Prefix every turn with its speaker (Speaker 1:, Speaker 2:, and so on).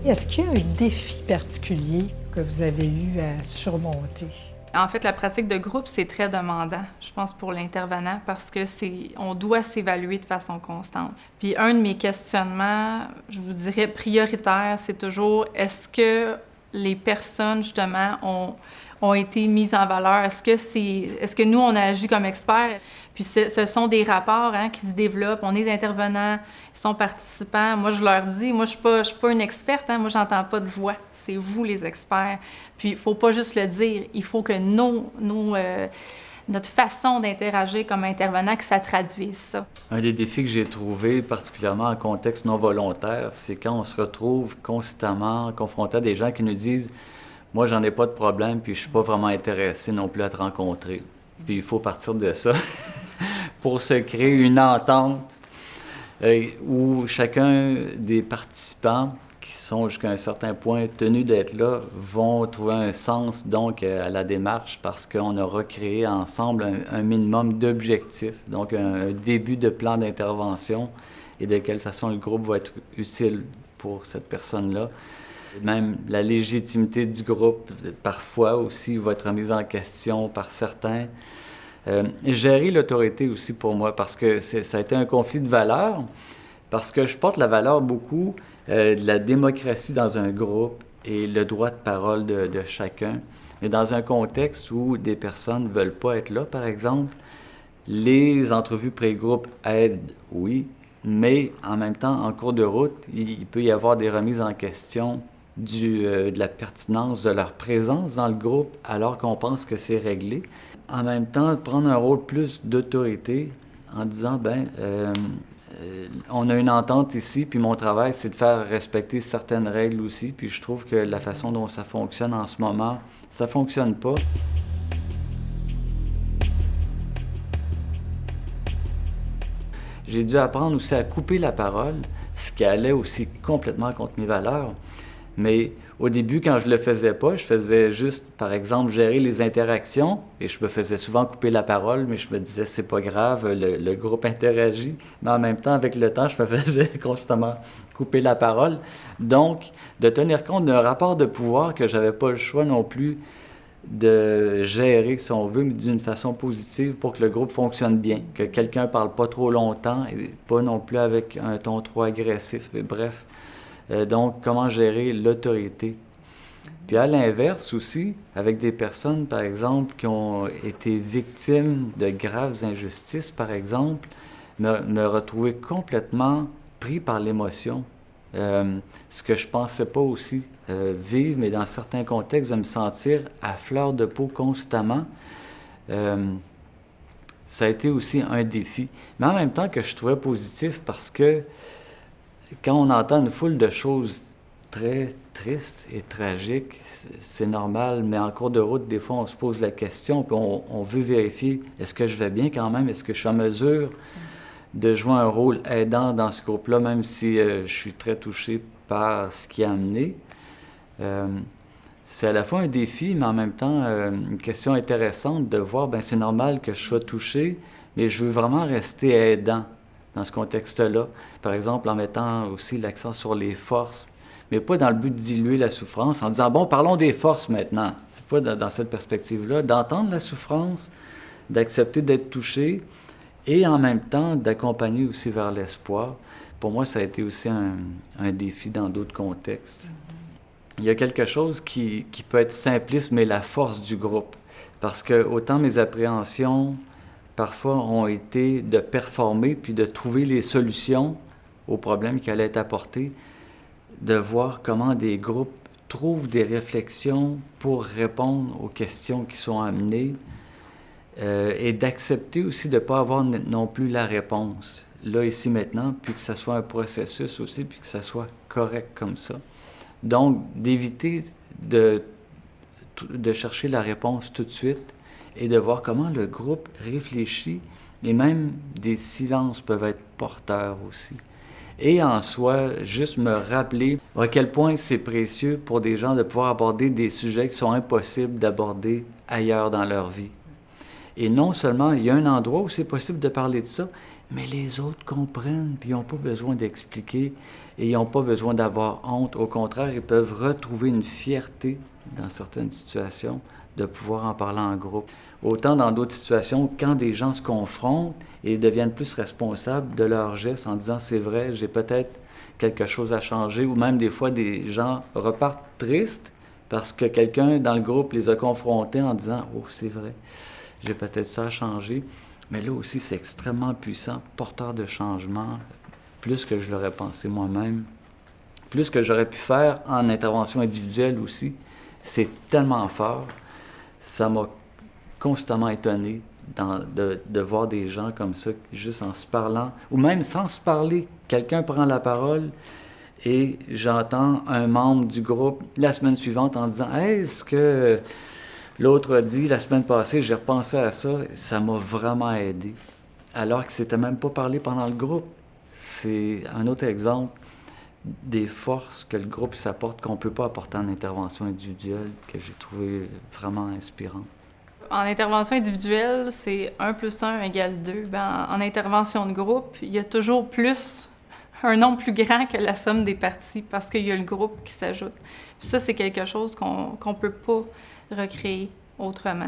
Speaker 1: Est-ce qu'il y a un défi particulier que vous avez eu à surmonter?
Speaker 2: En fait, la pratique de groupe, c'est très demandant, je pense, pour l'intervenant, parce que on doit s'évaluer de façon constante. Puis un de mes questionnements, je vous dirais prioritaire, c'est toujours est-ce que les personnes, justement, ont été mises en valeur? Est-ce que nous, on a agi comme experts? Puis ce sont des rapports qui se développent. On est des intervenants, ils sont participants. Moi, je leur dis, moi, je suis pas une experte, moi, j'entends pas de voix. C'est vous, les experts. Puis, il faut pas juste le dire. Il faut que notre façon d'interagir comme intervenant, que ça traduise ça.
Speaker 3: Un des défis que j'ai trouvé, particulièrement en contexte non volontaire, c'est quand on se retrouve constamment confronté à des gens qui nous disent « Moi, j'en ai pas de problème, puis je suis pas vraiment intéressé non plus à te rencontrer. » Puis il faut partir de ça pour se créer une entente où chacun des participants qui sont jusqu'à un certain point tenus d'être là, vont trouver un sens donc à la démarche parce qu'on aura créé ensemble un minimum d'objectifs, donc un début de plan d'intervention et de quelle façon le groupe va être utile pour cette personne-là. Même la légitimité du groupe, parfois aussi, va être remise en question par certains. Gérer l'autorité aussi pour moi, parce que ça a été un conflit de valeurs, parce que je porte la valeur beaucoup de la démocratie dans un groupe et le droit de parole de chacun. Mais dans un contexte où des personnes ne veulent pas être là, par exemple, les entrevues pré-groupe aident, oui, mais en même temps, en cours de route, il peut y avoir des remises en question de la pertinence de leur présence dans le groupe alors qu'on pense que c'est réglé. En même temps, prendre un rôle plus d'autorité en disant, on a une entente ici, puis mon travail, c'est de faire respecter certaines règles aussi, puis je trouve que la façon dont ça fonctionne en ce moment, ça fonctionne pas. J'ai dû apprendre aussi à couper la parole, ce qui allait aussi complètement contre mes valeurs. Mais au début, quand je le faisais pas, je faisais juste, par exemple, gérer les interactions et je me faisais souvent couper la parole, mais je me disais, c'est pas grave, le groupe interagit. Mais en même temps, avec le temps, je me faisais constamment couper la parole. Donc, de tenir compte d'un rapport de pouvoir que j'avais pas le choix non plus de gérer, si on veut, mais d'une façon positive pour que le groupe fonctionne bien, que quelqu'un parle pas trop longtemps et pas non plus avec un ton trop agressif. Mais bref. Donc, comment gérer l'autorité. Puis à l'inverse aussi, avec des personnes, par exemple, qui ont été victimes de graves injustices, par exemple, me retrouver complètement pris par l'émotion. Ce que je pensais pas aussi vivre, mais dans certains contextes, de me sentir à fleur de peau constamment. Ça a été aussi un défi. Mais en même temps que je trouvais positif parce que quand on entend une foule de choses très tristes et tragiques, c'est normal, mais en cours de route, des fois, on se pose la question, puis on veut vérifier, est-ce que je vais bien quand même? Est-ce que je suis en mesure de jouer un rôle aidant dans ce groupe-là, même si je suis très touché par ce qui a amené? C'est à la fois un défi, mais en même temps, une question intéressante de voir, c'est normal que je sois touché, mais je veux vraiment rester aidant dans ce contexte-là. Par exemple, en mettant aussi l'accent sur les forces, mais pas dans le but de diluer la souffrance, en disant, bon, parlons des forces maintenant. C'est pas dans cette perspective-là, d'entendre la souffrance, d'accepter d'être touché, et en même temps, d'accompagner aussi vers l'espoir. Pour moi, ça a été aussi un défi dans d'autres contextes. Il y a quelque chose qui peut être simpliste, mais la force du groupe. Parce que autant mes appréhensions parfois ont été de performer puis de trouver les solutions aux problèmes qui allaient être apportés, de voir comment des groupes trouvent des réflexions pour répondre aux questions qui sont amenées et d'accepter aussi de ne pas avoir non plus la réponse, là, ici, maintenant, puis que ça soit un processus aussi, puis que ça soit correct comme ça. Donc, d'éviter de chercher la réponse tout de suite, et de voir comment le groupe réfléchit, et même des silences peuvent être porteurs aussi. Et en soi, juste me rappeler à quel point c'est précieux pour des gens de pouvoir aborder des sujets qui sont impossibles d'aborder ailleurs dans leur vie. Et non seulement, il y a un endroit où c'est possible de parler de ça, mais les autres comprennent, puis ils n'ont pas besoin d'expliquer et ils n'ont pas besoin d'avoir honte. Au contraire, ils peuvent retrouver une fierté dans certaines situations de pouvoir en parler en groupe. Autant dans d'autres situations, quand des gens se confrontent et deviennent plus responsables de leurs gestes en disant « c'est vrai, j'ai peut-être quelque chose à changer », ou même des fois des gens repartent tristes parce que quelqu'un dans le groupe les a confrontés en disant « oh, c'est vrai, j'ai peut-être ça à changer ». Mais là aussi, c'est extrêmement puissant, porteur de changement, plus que je l'aurais pensé moi-même, plus que j'aurais pu faire en intervention individuelle aussi. C'est tellement fort. Ça m'a constamment étonné de voir des gens comme ça, juste en se parlant, ou même sans se parler. Quelqu'un prend la parole et j'entends un membre du groupe la semaine suivante en disant « Hey, ce que l'autre a dit la semaine passée, j'ai repensé à ça, ça m'a vraiment aidé. » Alors que c'était même pas parlé pendant le groupe. C'est un autre exemple des forces que le groupe s'apporte qu'on ne peut pas apporter en intervention individuelle, que j'ai trouvé vraiment inspirant.
Speaker 2: En intervention individuelle, c'est 1 + 1 = 2. En intervention de groupe, il y a toujours un nombre plus grand que la somme des parties parce qu'il y a le groupe qui s'ajoute. Puis ça, c'est quelque chose qu'on ne peut pas recréer autrement.